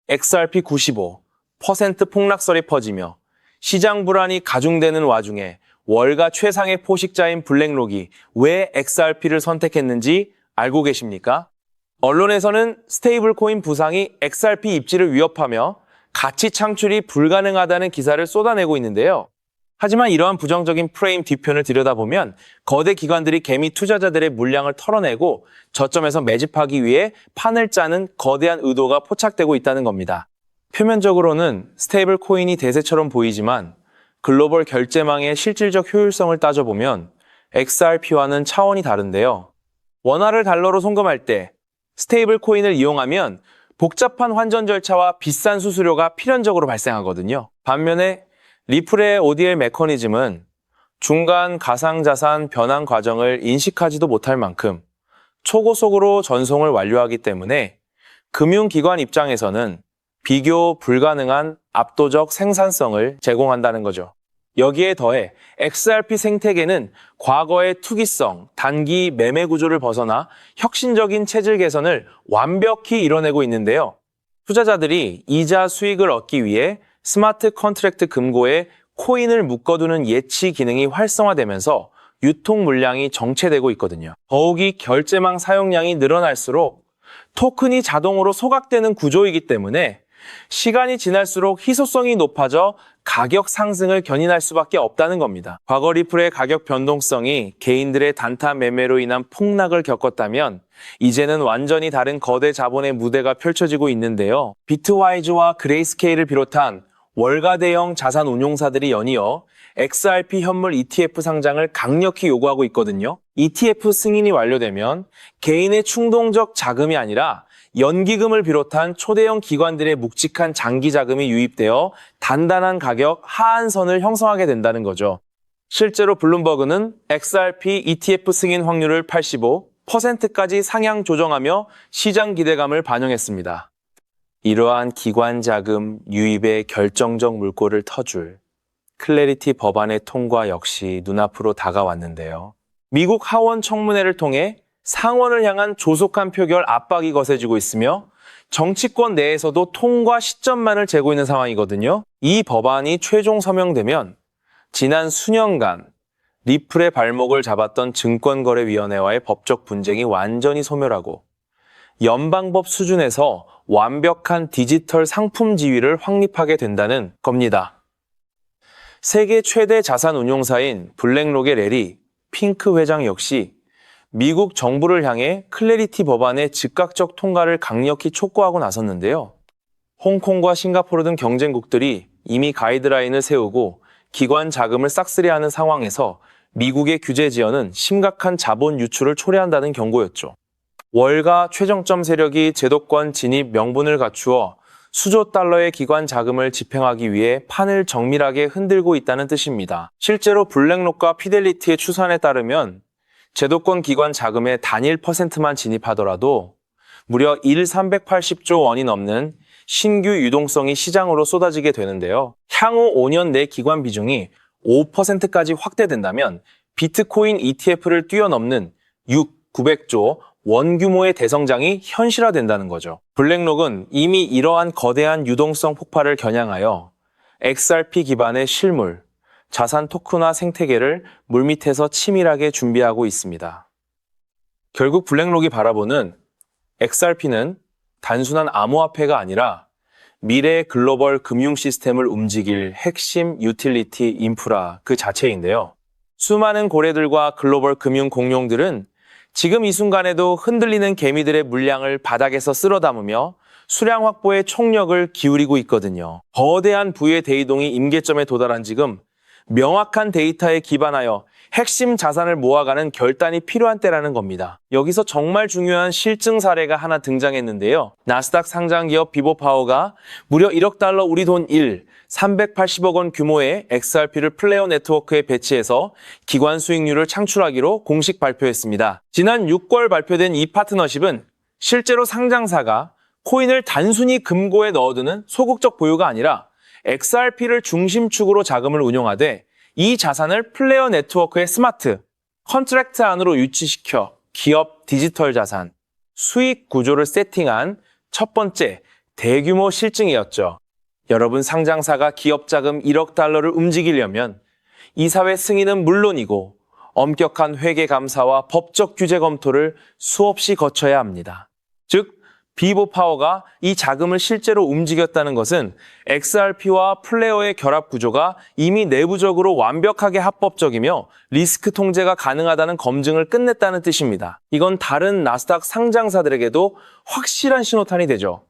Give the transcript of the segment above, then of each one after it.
XRP 95, 퍼센트 폭락설이 퍼지며 시장 불안이 가중되는 와중에 월가 최상의 포식자인 블랙록이 왜 XRP를 선택했는지 알고 계십니까? 언론에서는 스테이블 코인 부상이 XRP 입지를 위협하며 가치 창출이 불가능하다는 기사를 쏟아내고 있는데요. 하지만 이러한 부정적인 프레임 뒤편을 들여다보면 거대 기관들이 개미 투자자들의 물량을 털어내고 저점에서 매집하기 위해 판을 짜는 거대한 의도가 포착되고 있다는 겁니다. 표면적으로는 스테이블 코인이 대세처럼 보이지만 글로벌 결제망의 실질적 효율성을 따져보면 XRP와는 차원이 다른데요. 원화를 달러로 송금할 때 스테이블 코인을 이용하면 복잡한 환전 절차와 비싼 수수료가 필연적으로 발생하거든요. 반면에 리플의 ODL 메커니즘은 중간 가상자산 변환 과정을 인식하지도 못할 만큼 초고속으로 전송을 완료하기 때문에 금융기관 입장에서는 비교 불가능한 압도적 생산성을 제공한다는 거죠. 여기에 더해 XRP 생태계는 과거의 투기성, 단기 매매 구조를 벗어나 혁신적인 체질 개선을 완벽히 이뤄내고 있는데요. 투자자들이 이자 수익을 얻기 위해 스마트 컨트랙트 금고에 코인을 묶어두는 예치 기능이 활성화되면서 유통 물량이 정체되고 있거든요. 더욱이 결제망 사용량이 늘어날수록 토큰이 자동으로 소각되는 구조이기 때문에 시간이 지날수록 희소성이 높아져 가격 상승을 견인할 수밖에 없다는 겁니다. 과거 리플의 가격 변동성이 개인들의 단타 매매로 인한 폭락을 겪었다면 이제는 완전히 다른 거대 자본의 무대가 펼쳐지고 있는데요. 비트와이즈와 그레이스케일을 비롯한 월가 대형 자산 운용사들이 연이어 XRP 현물 ETF 상장을 강력히 요구하고 있거든요. ETF 승인이 완료되면 개인의 충동적 자금이 아니라 연기금을 비롯한 초대형 기관들의 묵직한 장기 자금이 유입되어 단단한 가격 하한선을 형성하게 된다는 거죠. 실제로 블룸버그는 XRP ETF 승인 확률을 85%까지 상향 조정하며 시장 기대감을 반영했습니다. 이러한 기관 자금 유입의 결정적 물꼬를 터줄 클래리티 법안의 통과 역시 눈앞으로 다가왔는데요. 미국 하원 청문회를 통해 상원을 향한 조속한 표결 압박이 거세지고 있으며 정치권 내에서도 통과 시점만을 재고 있는 상황이거든요. 이 법안이 최종 서명되면 지난 수년간 리플의 발목을 잡았던 증권거래위원회와의 법적 분쟁이 완전히 소멸하고 연방법 수준에서 완벽한 디지털 상품 지위를 확립하게 된다는 겁니다. 세계 최대 자산 운용사인 블랙록의 레리 핑크 회장 역시 미국 정부를 향해 클래리티 법안의 즉각적 통과를 강력히 촉구하고 나섰는데요. 홍콩과 싱가포르 등 경쟁국들이 이미 가이드라인을 세우고 기관 자금을 싹쓸이하는 상황에서 미국의 규제 지연은 심각한 자본 유출을 초래한다는 경고였죠. 월가 최정점 세력이 제도권 진입 명분을 갖추어 수조 달러의 기관 자금을 집행하기 위해 판을 정밀하게 흔들고 있다는 뜻입니다. 실제로 블랙록과 피델리티의 추산에 따르면 제도권 기관 자금의 단일 %만 진입하더라도 무려 380조 원이 넘는 신규 유동성이 시장으로 쏟아지게 되는데요. 향후 5년 내 기관 비중이 5%까지 확대된다면 비트코인 ETF를 뛰어넘는 900조 원 규모의 대성장이 현실화된다는 거죠. 블랙록은 이미 이러한 거대한 유동성 폭발을 겨냥하여 XRP 기반의 실물, 자산 토큰화 생태계를 물밑에서 치밀하게 준비하고 있습니다. 결국 블랙록이 바라보는 XRP는 단순한 암호화폐가 아니라 미래의 글로벌 금융 시스템을 움직일 핵심 유틸리티 인프라 그 자체인데요. 수많은 고래들과 글로벌 금융 공룡들은 지금 이 순간에도 흔들리는 개미들의 물량을 바닥에서 쓸어 담으며 수량 확보에 총력을 기울이고 있거든요. 거대한 부의 대이동이 임계점에 도달한 지금 명확한 데이터에 기반하여 핵심 자산을 모아가는 결단이 필요한 때라는 겁니다. 여기서 정말 중요한 실증 사례가 하나 등장했는데요. 나스닥 상장 기업 비보파워가 무려 1억 달러 우리 돈 380억 원 규모의 XRP를 플레어 네트워크에 배치해서 기관 수익률을 창출하기로 공식 발표했습니다. 지난 6월 발표된 이 파트너십은 실제로 상장사가 코인을 단순히 금고에 넣어두는 소극적 보유가 아니라 XRP를 중심축으로 자금을 운용하되 이 자산을 플레어 네트워크의 스마트 컨트랙트 안으로 유치시켜 기업 디지털 자산 수익 구조를 세팅한 첫 번째 대규모 실증이었죠. 여러분, 상장사가 기업 자금 1억 달러를 움직이려면 이사회 승인은 물론이고 엄격한 회계 감사와 법적 규제 검토를 수없이 거쳐야 합니다. 즉, 비보 파워가 이 자금을 실제로 움직였다는 것은 XRP와 플레어의 결합 구조가 이미 내부적으로 완벽하게 합법적이며 리스크 통제가 가능하다는 검증을 끝냈다는 뜻입니다. 이건 다른 나스닥 상장사들에게도 확실한 신호탄이 되죠.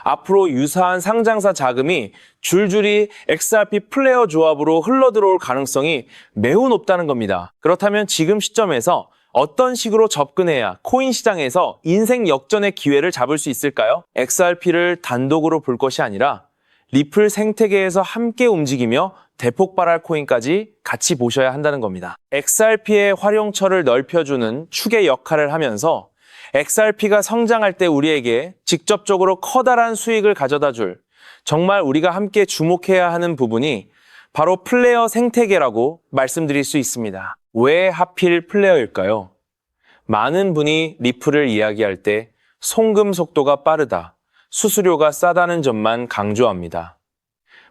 앞으로 유사한 상장사 자금이 줄줄이 XRP 플레어 조합으로 흘러들어올 가능성이 매우 높다는 겁니다. 그렇다면 지금 시점에서 어떤 식으로 접근해야 코인 시장에서 인생 역전의 기회를 잡을 수 있을까요? XRP를 단독으로 볼 것이 아니라 리플 생태계에서 함께 움직이며 대폭발할 코인까지 같이 보셔야 한다는 겁니다. XRP의 활용처를 넓혀주는 축의 역할을 하면서 XRP가 성장할 때 우리에게 직접적으로 커다란 수익을 가져다 줄 정말 우리가 함께 주목해야 하는 부분이 바로 플레어 생태계라고 말씀드릴 수 있습니다. 왜 하필 플레어일까요? 많은 분이 리플을 이야기할 때 송금 속도가 빠르다, 수수료가 싸다는 점만 강조합니다.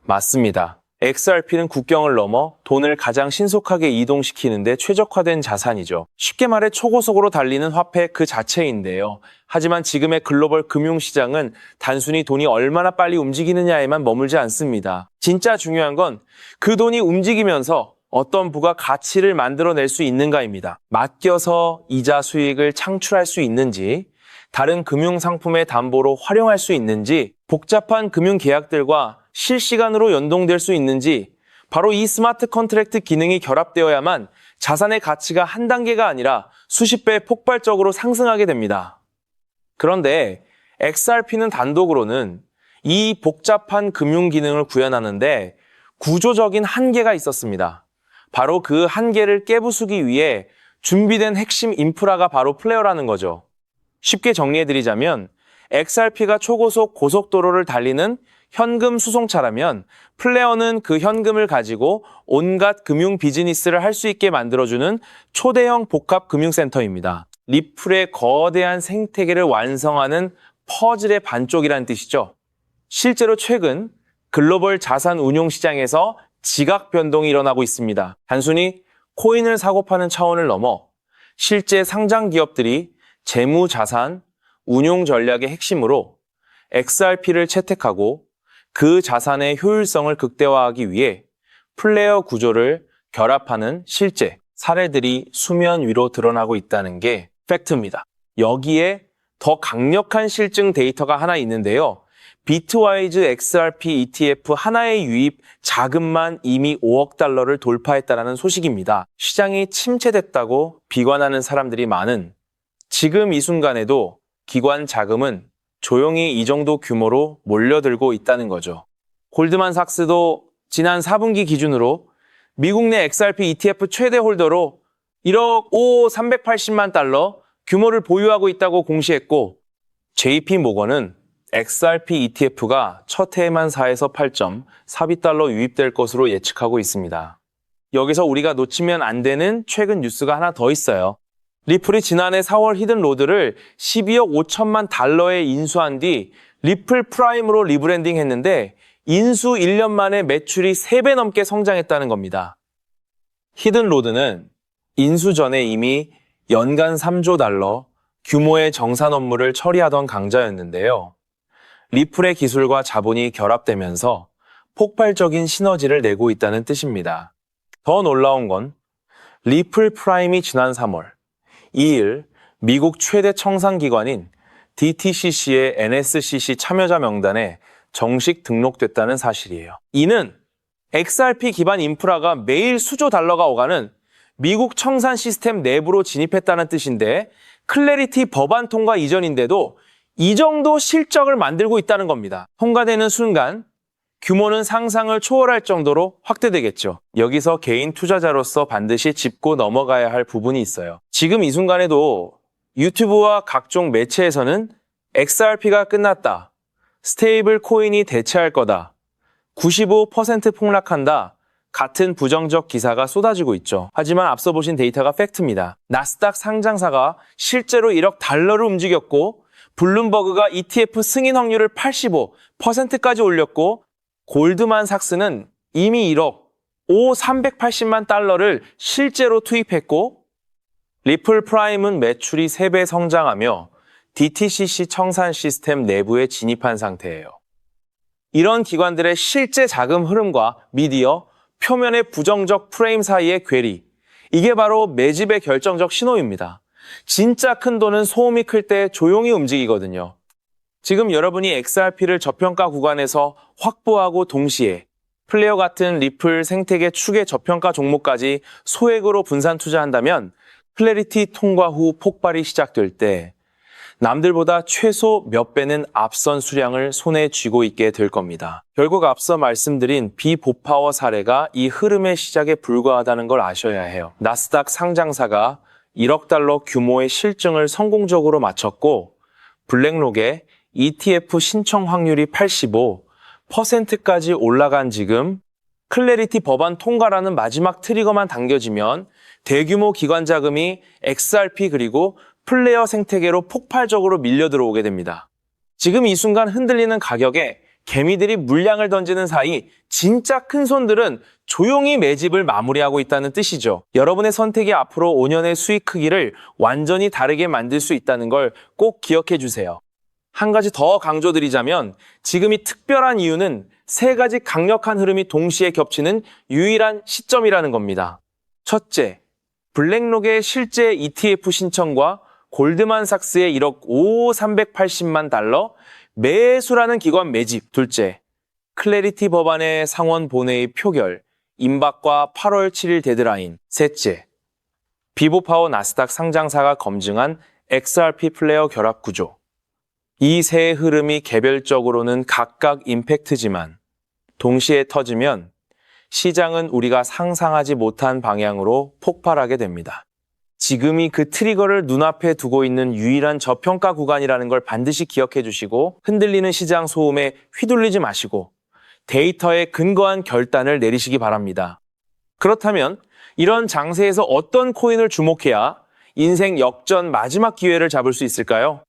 맞습니다. XRP는 국경을 넘어 돈을 가장 신속하게 이동시키는 데 최적화된 자산이죠. 쉽게 말해 초고속으로 달리는 화폐 그 자체인데요. 하지만 지금의 글로벌 금융시장은 단순히 돈이 얼마나 빨리 움직이느냐에만 머물지 않습니다. 진짜 중요한 건 그 돈이 움직이면서 어떤 부가 가치를 만들어낼 수 있는가입니다. 맡겨서 이자 수익을 창출할 수 있는지, 다른 금융상품의 담보로 활용할 수 있는지, 복잡한 금융계약들과 실시간으로 연동될 수 있는지, 바로 이 스마트 컨트랙트 기능이 결합되어야만 자산의 가치가 한 단계가 아니라 수십 배 폭발적으로 상승하게 됩니다. 그런데 XRP는 단독으로는 이 복잡한 금융 기능을 구현하는데 구조적인 한계가 있었습니다. 바로 그 한계를 깨부수기 위해 준비된 핵심 인프라가 바로 플레어라는 거죠. 쉽게 정리해드리자면 XRP가 초고속 고속도로를 달리는 현금 수송차라면 플레어는 그 현금을 가지고 온갖 금융 비즈니스를 할 수 있게 만들어주는 초대형 복합 금융센터입니다. 리플의 거대한 생태계를 완성하는 퍼즐의 반쪽이라는 뜻이죠. 실제로 최근 글로벌 자산 운용 시장에서 지각 변동이 일어나고 있습니다. 단순히 코인을 사고 파는 차원을 넘어 실제 상장 기업들이 재무 자산, 운용 전략의 핵심으로 XRP를 채택하고 그 자산의 효율성을 극대화하기 위해 플레어 구조를 결합하는 실제 사례들이 수면 위로 드러나고 있다는 게 팩트입니다. 여기에 더 강력한 실증 데이터가 하나 있는데요. 비트와이즈 XRP ETF 하나의 유입 자금만 이미 5억 달러를 돌파했다는 소식입니다. 시장이 침체됐다고 비관하는 사람들이 많은 지금 이 순간에도 기관 자금은 조용히 이 정도 규모로 몰려들고 있다는 거죠. 골드만삭스도 지난 4분기 기준으로 미국 내 XRP ETF 최대 홀더로 1억 380만 달러 규모를 보유하고 있다고 공시했고, JP모건은 XRP ETF가 첫 해에만 4에서 8.42달러 유입될 것으로 예측하고 있습니다. 여기서 우리가 놓치면 안 되는 최근 뉴스가 하나 더 있어요. 리플이 지난해 4월 히든 로드를 12억 5천만 달러에 인수한 뒤 리플 프라임으로 리브랜딩 했는데 인수 1년 만에 매출이 3배 넘게 성장했다는 겁니다. 히든 로드는 인수 전에 이미 연간 3조 달러 규모의 정산 업무를 처리하던 강자였는데요. 리플의 기술과 자본이 결합되면서 폭발적인 시너지를 내고 있다는 뜻입니다. 더 놀라운 건 리플 프라임이 지난 3월 2일 미국 최대 청산기관인 DTCC의 NSCC 참여자 명단에 정식 등록됐다는 사실이에요. 이는 XRP 기반 인프라가 매일 수조 달러가 오가는 미국 청산 시스템 내부로 진입했다는 뜻인데, 클래리티 법안 통과 이전인데도 이 정도 실적을 만들고 있다는 겁니다. 통과되는 순간 규모는 상상을 초월할 정도로 확대되겠죠. 여기서 개인 투자자로서 반드시 짚고 넘어가야 할 부분이 있어요. 지금 이 순간에도 유튜브와 각종 매체에서는 XRP가 끝났다, 스테이블 코인이 대체할 거다, 95% 폭락한다, 같은 부정적 기사가 쏟아지고 있죠. 하지만 앞서 보신 데이터가 팩트입니다. 나스닥 상장사가 실제로 1억 달러를 움직였고 블룸버그가 ETF 승인 확률을 85%까지 올렸고 골드만삭스는 이미 1억 380만 달러를 실제로 투입했고 리플 프라임은 매출이 3배 성장하며 DTCC 청산 시스템 내부에 진입한 상태예요. 이런 기관들의 실제 자금 흐름과 미디어, 표면의 부정적 프레임 사이의 괴리, 이게 바로 매집의 결정적 신호입니다. 진짜 큰 돈은 소음이 클 때 조용히 움직이거든요. 지금 여러분이 XRP를 저평가 구간에서 확보하고 동시에 플레이어 같은 리플, 생태계, 축의 저평가 종목까지 소액으로 분산 투자한다면 클래리티 통과 후 폭발이 시작될 때 남들보다 최소 몇 배는 앞선 수량을 손에 쥐고 있게 될 겁니다. 결국 앞서 말씀드린 비보파워 사례가 이 흐름의 시작에 불과하다는 걸 아셔야 해요. 나스닥 상장사가 1억 달러 규모의 실증을 성공적으로 마쳤고 블랙록의 ETF 신청 확률이 85%까지 올라간 지금 클래리티 법안 통과라는 마지막 트리거만 당겨지면 대규모 기관 자금이 XRP 그리고 플레이어 생태계로 폭발적으로 밀려 들어오게 됩니다. 지금 이 순간 흔들리는 가격에 개미들이 물량을 던지는 사이 진짜 큰 손들은 조용히 매집을 마무리하고 있다는 뜻이죠. 여러분의 선택이 앞으로 5년의 수익 크기를 완전히 다르게 만들 수 있다는 걸 꼭 기억해 주세요. 한 가지 더 강조드리자면 지금이 특별한 이유는 3가지 강력한 흐름이 동시에 겹치는 유일한 시점이라는 겁니다. 첫째, 블랙록의 실제 ETF 신청과 골드만삭스의 1억 380만 달러 매수라는 기관 매집. 둘째, 클래리티 법안의 상원 본회의 표결, 임박과 8월 7일 데드라인. 셋째, 비보파워 나스닥 상장사가 검증한 XRP 플레이어 결합 구조. 이 세 흐름이 개별적으로는 각각 임팩트지만 동시에 터지면 시장은 우리가 상상하지 못한 방향으로 폭발하게 됩니다. 지금이 그 트리거를 눈앞에 두고 있는 유일한 저평가 구간이라는 걸 반드시 기억해 주시고 흔들리는 시장 소음에 휘둘리지 마시고 데이터에 근거한 결단을 내리시기 바랍니다. 그렇다면 이런 장세에서 어떤 코인을 주목해야 인생 역전 마지막 기회를 잡을 수 있을까요?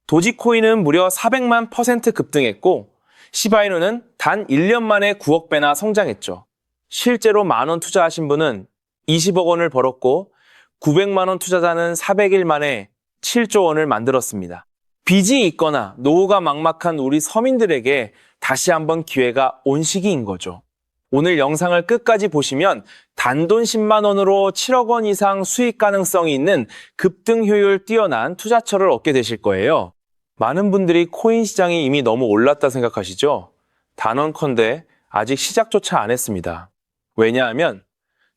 도지코인은 무려 400만 % 급등했고 시바이누는 단 1년 만에 9억 배나 성장했죠. 실제로 만원 투자하신 분은 20억 원을 벌었고 900만 원 투자자는 400일 만에 7조 원을 만들었습니다. 빚이 있거나 노후가 막막한 우리 서민들에게 다시 한번 기회가 온 시기인 거죠. 오늘 영상을 끝까지 보시면 단돈 10만 원으로 7억 원 이상 수익 가능성이 있는 급등 효율 뛰어난 투자처를 얻게 되실 거예요. 많은 분들이 코인 시장이 이미 너무 올랐다 생각하시죠? 단언컨대 아직 시작조차 안 했습니다. 왜냐하면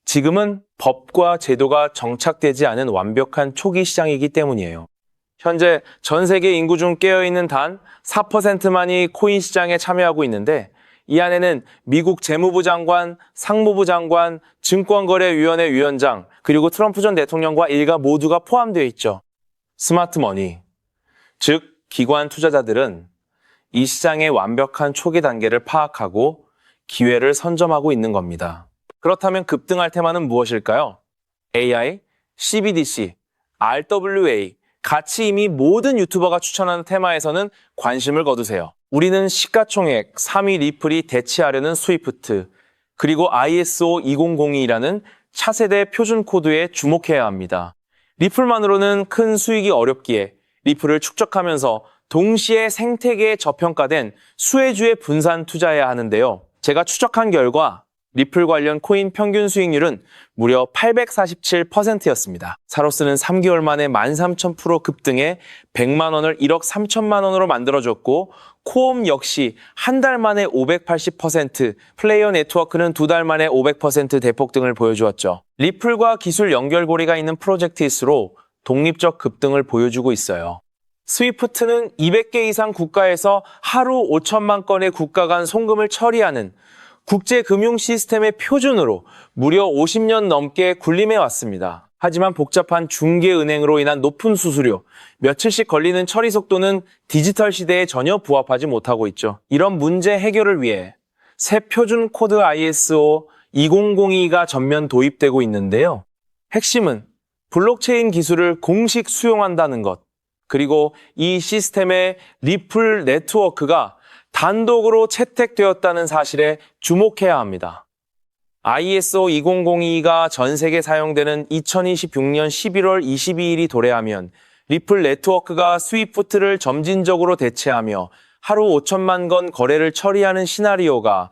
지금은 법과 제도가 정착되지 않은 완벽한 초기 시장이기 때문이에요. 현재 전 세계 인구 중 깨어있는 단 4%만이 코인 시장에 참여하고 있는데 이 안에는 미국 재무부 장관, 상무부 장관, 증권거래위원회 위원장, 그리고 트럼프 전 대통령과 일가 모두가 포함되어 있죠. 스마트머니, 즉 기관 투자자들은 이 시장의 완벽한 초기 단계를 파악하고 기회를 선점하고 있는 겁니다. 그렇다면 급등할 테마는 무엇일까요? AI, CBDC, RWA, 같이 이미 모든 유튜버가 추천하는 테마에서는 관심을 거두세요. 우리는 시가총액 3위 리플이 대체하려는 스위프트, 그리고 ISO 2002라는 차세대 표준 코드에 주목해야 합니다. 리플만으로는 큰 수익이 어렵기에 리플을 축적하면서 동시에 생태계에 저평가된 수혜주에 분산 투자해야 하는데요. 제가 추적한 결과 리플 관련 코인 평균 수익률은 무려 847%였습니다. 사로스는 3개월 만에 13,000% 급등해 100만 원을 1억 3천만 원으로 만들어줬고 코엄 역시 한 달 만에 580%, 플레이어 네트워크는 2달 만에 500% 대폭등을 보여주었죠. 리플과 기술 연결고리가 있는 프로젝트일수록 독립적 급등을 보여주고 있어요. 스위프트는 200개 이상 국가에서 하루 5천만 건의 국가 간 송금을 처리하는 국제금융 시스템의 표준으로 무려 50년 넘게 군림해 왔습니다. 하지만 복잡한 중개은행으로 인한 높은 수수료, 며칠씩 걸리는 처리 속도는 디지털 시대에 전혀 부합하지 못하고 있죠. 이런 문제 해결을 위해 새 표준 코드 ISO 2002가 전면 도입되고 있는데요. 핵심은 블록체인 기술을 공식 수용한다는 것, 그리고 이 시스템의 리플 네트워크가 단독으로 채택되었다는 사실에 주목해야 합니다. ISO 2002가 전 세계 사용되는 2026년 11월 22일이 도래하면 리플 네트워크가 스위프트를 점진적으로 대체하며 하루 5천만 건 거래를 처리하는 시나리오가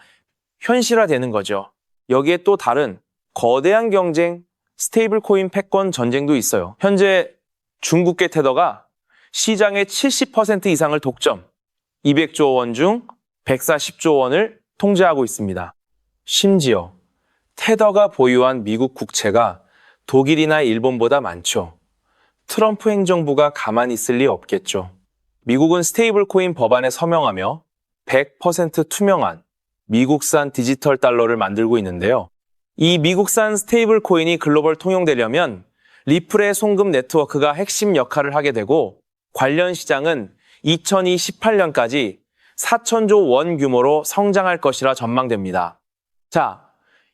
현실화되는 거죠. 여기에 또 다른 거대한 경쟁, 스테이블 코인 패권 전쟁도 있어요. 현재 중국계 테더가 시장의 70% 이상을 독점, 200조 원 중 140조 원을 통제하고 있습니다. 심지어 테더가 보유한 미국 국채가 독일이나 일본보다 많죠. 트럼프 행정부가 가만히 있을 리 없겠죠. 미국은 스테이블 코인 법안에 서명하며 100% 투명한 미국산 디지털 달러를 만들고 있는데요. 이 미국산 스테이블 코인이 글로벌 통용되려면 리플의 송금 네트워크가 핵심 역할을 하게 되고 관련 시장은 2028년까지 4천조 원 규모로 성장할 것이라 전망됩니다. 자,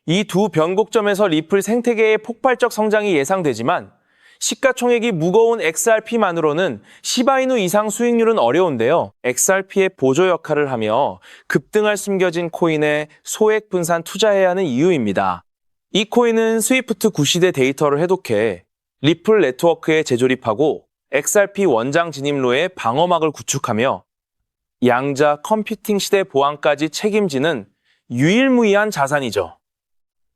이 두 변곡점에서 리플 생태계의 폭발적 성장이 예상되지만 시가총액이 무거운 XRP만으로는 시바이누 이상 수익률은 어려운데요. XRP의 보조 역할을 하며 급등할 숨겨진 코인에 소액 분산 투자해야 하는 이유입니다. 이 코인은 스위프트 구시대 데이터를 해독해 리플 네트워크에 재조립하고 XRP 원장 진입로에 방어막을 구축하며 양자 컴퓨팅 시대 보안까지 책임지는 유일무이한 자산이죠.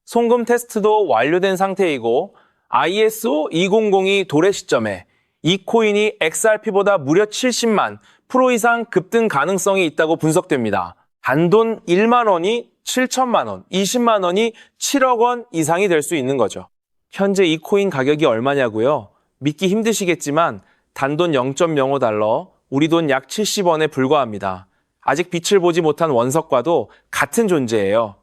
송금 테스트도 완료된 상태이고 ISO 2002 도래 시점에 이 코인이 XRP보다 무려 70만 프로 이상 급등 가능성이 있다고 분석됩니다. 단돈 1만 원이 7천만 원, 20만 원이 7억 원 이상이 될 수 있는 거죠. 현재 이 코인 가격이 얼마냐고요? 믿기 힘드시겠지만 단돈 0.05달러, 우리 돈 약 70원에 불과합니다. 아직 빛을 보지 못한 원석과도 같은 존재예요.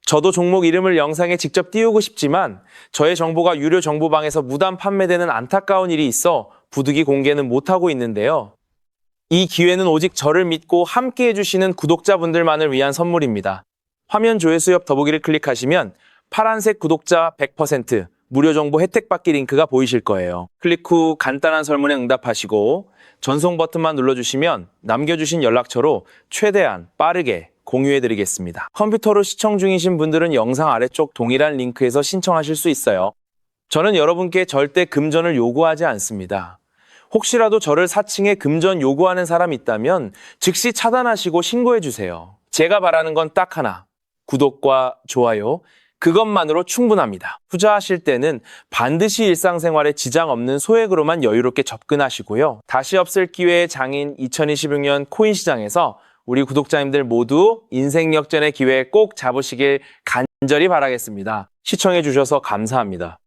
저도 종목 이름을 영상에 직접 띄우고 싶지만 저의 정보가 유료 정보방에서 무단 판매되는 안타까운 일이 있어 부득이 공개는 못하고 있는데요. 이 기회는 오직 저를 믿고 함께 해주시는 구독자분들만을 위한 선물입니다. 화면 조회수 옆 더보기를 클릭하시면 파란색 구독자 100% 무료 정보 혜택 받기 링크가 보이실 거예요. 클릭 후 간단한 설문에 응답하시고 전송 버튼만 눌러주시면 남겨주신 연락처로 최대한 빠르게 공유해드리겠습니다. 컴퓨터로 시청 중이신 분들은 영상 아래쪽 동일한 링크에서 신청하실 수 있어요. 저는 여러분께 절대 금전을 요구하지 않습니다. 혹시라도 저를 사칭해 금전 요구하는 사람 있다면 즉시 차단하시고 신고해주세요. 제가 바라는 건 딱 하나, 구독과 좋아요, 그것만으로 충분합니다. 투자하실 때는 반드시 일상생활에 지장 없는 소액으로만 여유롭게 접근하시고요. 다시 없을 기회의 장인 2026년 코인 시장에서 우리 구독자님들 모두 인생 역전의 기회 꼭 잡으시길 간절히 바라겠습니다. 시청해주셔서 감사합니다.